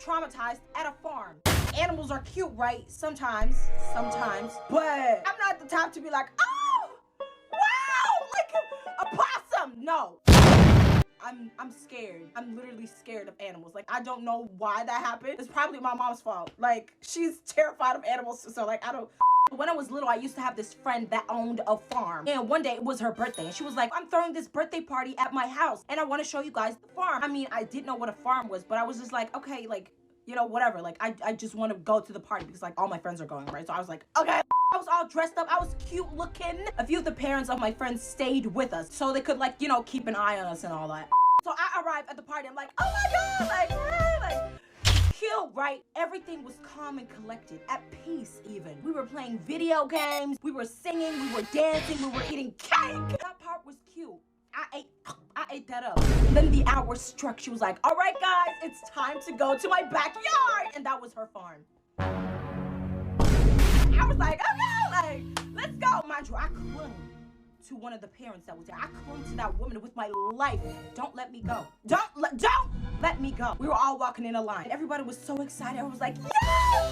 traumatized at a farm. Animals are cute, right? Sometimes, but I'm not the type to be like, oh, wow, like a possum. No. I'm scared. I'm literally scared of animals. Like, I don't know why that happened. It's probably my mom's fault. Like, she's terrified of animals, so like, I don't. When I was little, I used to have this friend that owned a farm. And one day it was her birthday. And she was like, I'm throwing this birthday party at my house. And I want to show you guys the farm. I mean, I didn't know what a farm was, but I was just like, okay, like, you know, whatever. Like, I just want to go to the party because, like, all my friends are going, right? So I was like, okay. I was all dressed up. I was cute looking. A few of the parents of my friends stayed with us so they could, like, you know, keep an eye on us and all that. So I arrived at the party. I'm like, oh my God, like, hey, like, cute, right? Everything was calm and collected, at peace even. We were playing video games, we were singing, we were dancing, we were eating cake. That part was cute. I ate that up. Then the hour struck. She was like, all right, guys, it's time to go to my backyard. And that was her farm. I was like, okay, like, let's go. Mind you, I clung to one of the parents that was there. I clung to that woman with my life. Don't let me go. Don't let me go. We were all walking in a line. Everybody was so excited. I was like, yes!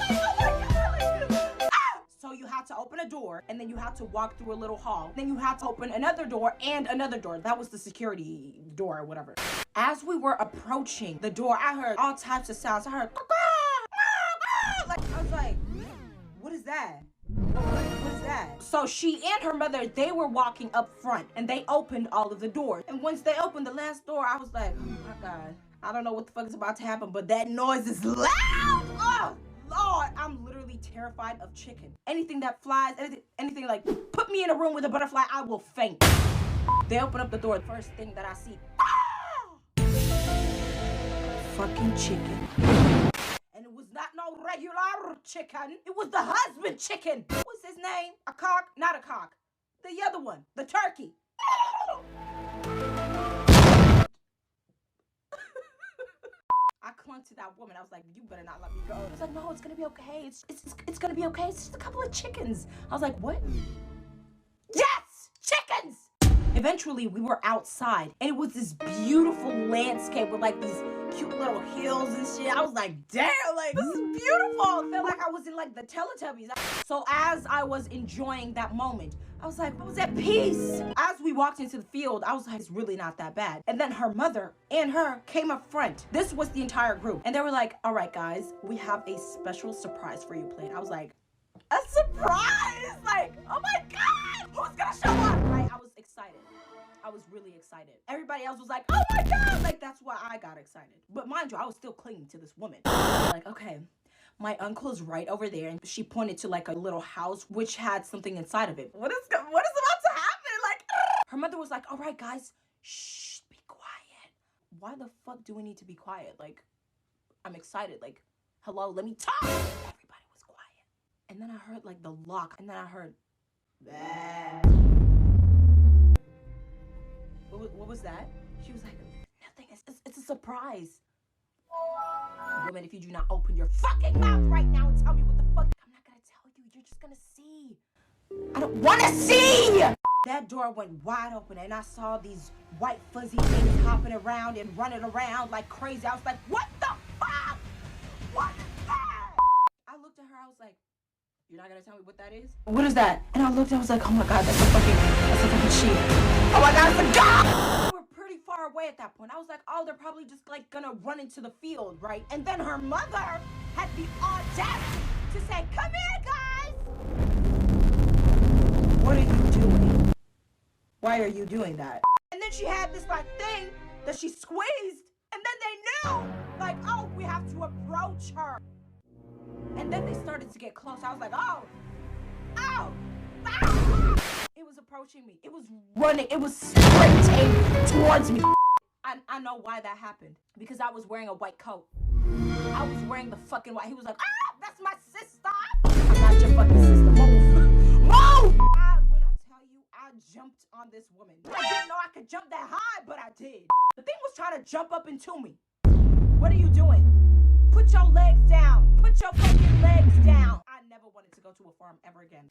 Like, oh my God! Like, ah! So you had to open a door, and then you had to walk through a little hall. Then you had to open another door and another door. That was the security door or whatever. As we were approaching the door, I heard all types of sounds. I heard, like, I was like, what is that? What is that? So she and her mother, they were walking up front and they opened all of the doors. And once they opened the last door, I was like, oh my God, I don't know what the fuck is about to happen, but that noise is loud. Oh, Lord, I'm literally terrified of chicken. Anything that flies, anything like, put me in a room with a butterfly, I will faint. They open up the door. First thing that I see, fucking chicken. And it was not no regular chicken. It was the husband chicken. What's his name? A cock? Not a cock. The other one. The turkey. I clung to that woman. I was like, you better not let me go. I was like, no, it's gonna be okay. It's gonna be okay. It's just a couple of chickens. I was like, what? Yes! Chickens! Eventually, we were outside, and it was this beautiful landscape with like these cute little hills and shit. I was like, damn, like, this is beautiful. I felt like I was in like the Teletubbies. So as I was enjoying that moment, I was like, I was at peace. As we walked into the field, I was like, it's really not that bad. And then her mother and her came up front. This was the entire group. And they were like, all right, guys, we have a special surprise for you planned. I was like, a surprise? Like, oh my God, who's gonna show up? Right, I was excited. I was really excited. Everybody else was like, oh my God, like, that's why I got excited. But mind you, I was still clinging to this woman. Like, okay, my uncle's right over there. And she pointed to like a little house, which had something inside of it. What is about to happen? Like, her mother was like, all right, guys, shh, be quiet. Why the fuck do we need to be quiet? Like, I'm excited. Like, hello, let me talk. Everybody was quiet. And then I heard like the lock. And then I heard, bah. What was that? She was like, nothing, it's a surprise. Woman, if you do not open your fucking mouth right now and tell me what the fuck, I'm not gonna tell you, you're just gonna see. I don't wanna see! That door went wide open and I saw these white fuzzy things hopping around and running around like crazy. I was like, what the fuck? What is that? I looked at her, I was like, you're not gonna tell me what that is? What is that? And I looked, I was like, oh my God, that's a fucking sheep. Oh my God, it's a dog! We were pretty far away at that point. I was like, oh, they're probably just like gonna run into the field, right? And then her mother had the audacity to say, come here, guys! What are you doing? Why are you doing that? And then she had this like thing that she squeezed, and then they knew, like, oh, we have to approach her. And then they started to get close. I was like, oh, it was approaching me. It was running. It was sprinting towards me. I know why that happened. Because I was wearing a white coat. I was wearing the fucking white. He was like, that's my sister. I'm not your fucking sister. Move. Move! When I tell you, I jumped on this woman. I didn't know I could jump that high, but I did. The thing was trying to jump up into me. What are you doing? Put your legs down. Put your fucking legs down. I never wanted to go to a farm ever again.